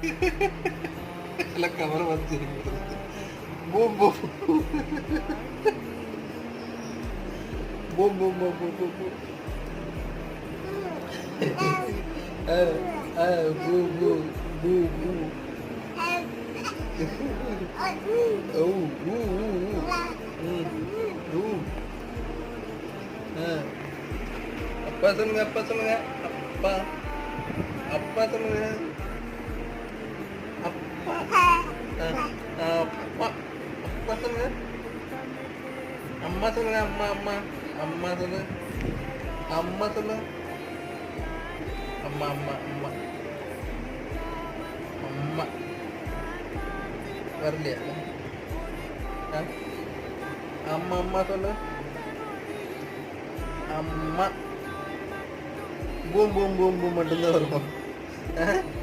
எல்லாம் கவரை வந்து boom boom boom boom boom boom boom boom பூ பூ பூ பூ ஓ பூ பூ அப்பா சொல்லுங்க அப்பா சொல்லுங்க அப்பா அப்பா சொல்லுங்க அப்பா அப்பா அப்பா சொல்லுங்க அம்மா சொல்லுங்க அம்மா அம்மா அம்மா சொல்லுங்க அம்மா சொல்லுங்க அம்மா அம்மா அம்மா அம்மா வரலையா அம்மா அம்மா சொல்லு அம்மா பூம் பூம் பூம் பூம் மட்டும்தான் வரும்